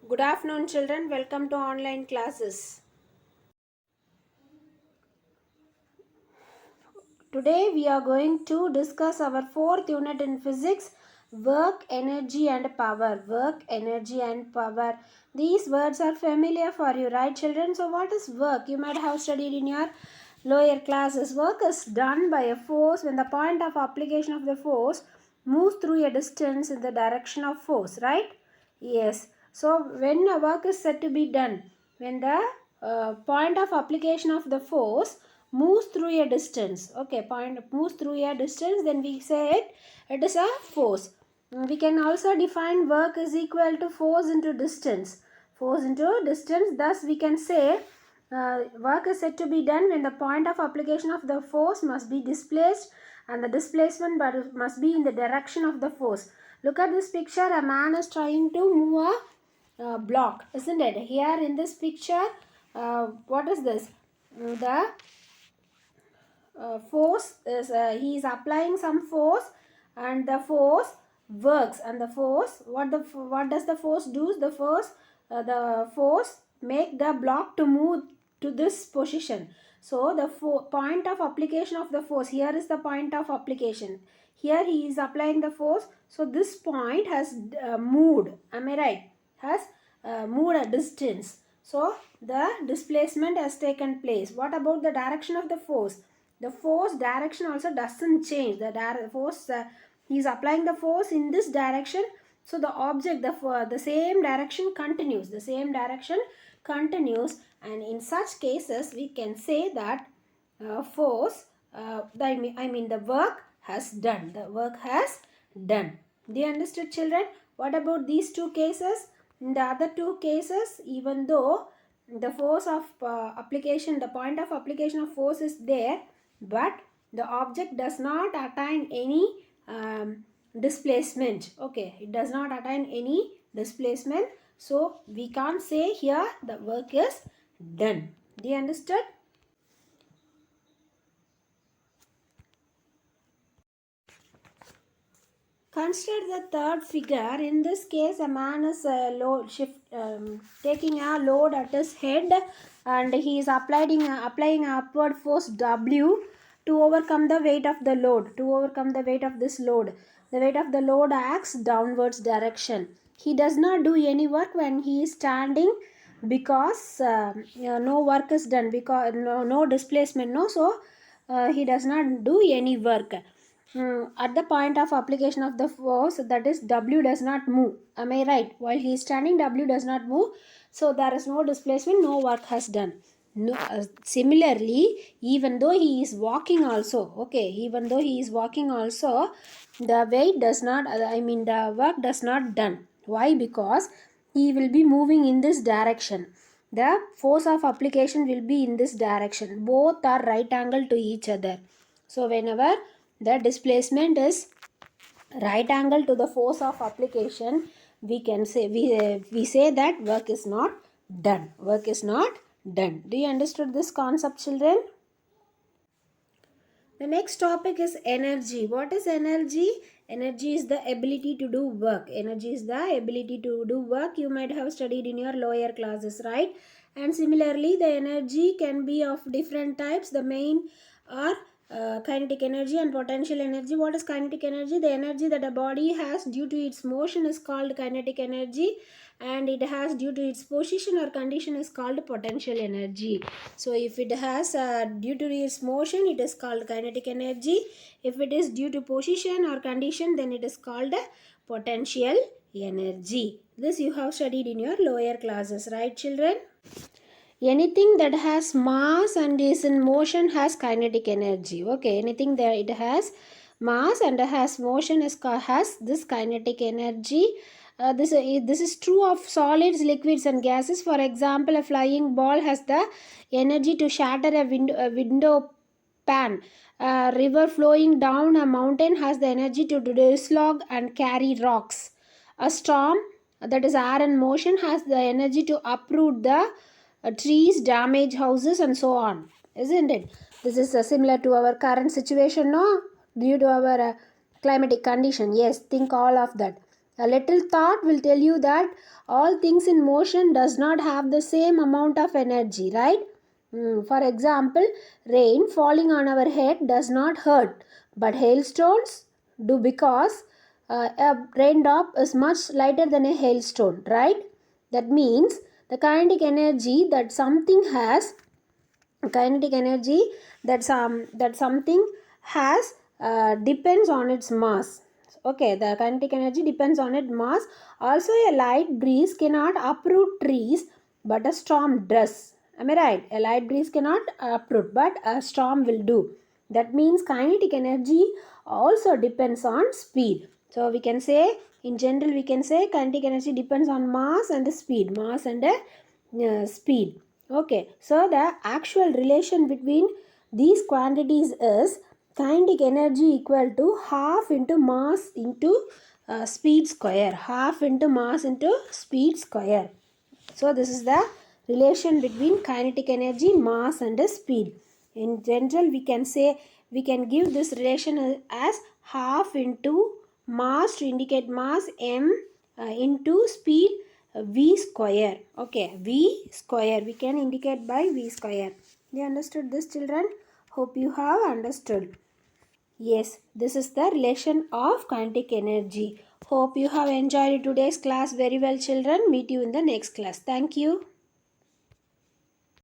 Good afternoon, children. Welcome to online classes. Today we are going to discuss our fourth unit in physics, work, energy and power. Work, energy and power. These words are familiar for you, right, children? So what is work? You might have studied in your lower classes. Work is done by a force when the point of application of the force moves through a distance in the direction of force, right? Yes. So when a work is said to be done, when the point of application of the force moves through a distance, okay, point moves through a distance, then we say it is a force. We can also define work is equal to force into distance. Force into distance. Thus we can say work is said to be done when the point of application of the force must be displaced and the displacement must be in the direction of the force. Look at this picture. A man is trying to move a block, isn't it? Here in this picture, what is this? The force is, he is applying some force and the force works, and the force, what does the force do? The force make the block to move to this position. So the point of application of the force, here is the point of application, here he is applying the force, so this point has moved, am I right, has moved a distance, so the displacement has taken place. What about the direction of the force? The force direction also doesn't change. The force, he is applying the force in this direction, so the object, the same direction continues, and in such cases we can say that force, I mean the work has done, do you understood, children? What about these two cases? In the other two cases, even though the force of application, the point of application of force is there, but the object does not attain any displacement, okay, it does not attain any displacement, so we can't say here the work is done. Do you understood? Consider the third figure. In this case, a man is taking a load at his head, and he is applying upward force W to overcome the weight of the load. To overcome the weight of this load, the weight of the load acts downwards direction. He does not do any work when he is standing because no work is done, because no displacement, no. So he does not do any work. At the point of application of the force, that is W does not move, am I right? While he is standing, W does not move, so there is no displacement, no work has done. No, similarly, even though he is walking also, okay, even though he is walking also, the weight does not, I mean the work does not done. Why? Because he will be moving in this direction, the force of application will be in this direction, both are right angle to each other. So whenever the displacement is right angle to the force of application, we can say, we say that work is not done. Work is not done. Do you understood this concept, children? The next topic is energy. What is energy? Energy is the ability to do work. Energy is the ability to do work. You might have studied in your lower classes, right? And similarly, the energy can be of different types. The main are kinetic energy and potential energy. What is kinetic energy? The energy that a body has due to its motion is called kinetic energy, and it has due to its position or condition is called potential energy. So if it has due to its motion, it is called kinetic energy. If it is due to position or condition, then it is called potential energy. This you have studied in your lower classes, right, children? Anything that has mass and is in motion has kinetic energy. Okay, anything that it has mass and has motion has this kinetic energy. This is true of solids, liquids and gases. For example, a flying ball has the energy to shatter a window pan. A river flowing down a mountain has the energy to dislodge and carry rocks. A storm, that is air in motion, has the energy to uproot the trees, damage houses and so on, isn't it? This is similar to our current situation, no? Due to our climatic condition. Yes, think all of that. A little thought will tell you that all things in motion does not have the same amount of energy, right? For example, rain falling on our head does not hurt, but hailstones do, because a raindrop is much lighter than a hailstone, right? That means the kinetic energy that something has, kinetic energy that something has depends on its mass. Okay, the kinetic energy depends on its mass. Also, a light breeze cannot uproot trees, but a storm does. Am I right? A light breeze cannot uproot, but a storm will do. That means kinetic energy also depends on speed. So we can say, in general, we can say kinetic energy depends on mass and speed. Mass and speed. Okay, so the actual relation between these quantities is kinetic energy equal to half into mass into speed square. Half into mass into speed square. So this is the relation between kinetic energy, mass and speed. In general, we can say, we can give this relation as half into mass to indicate mass, m into speed, v square. Okay, v square we can indicate by v square. You understood this, children? Hope you have understood. Yes, this is the relation of kinetic energy. Hope you have enjoyed today's class very well, children. Meet you in the next class. Thank you.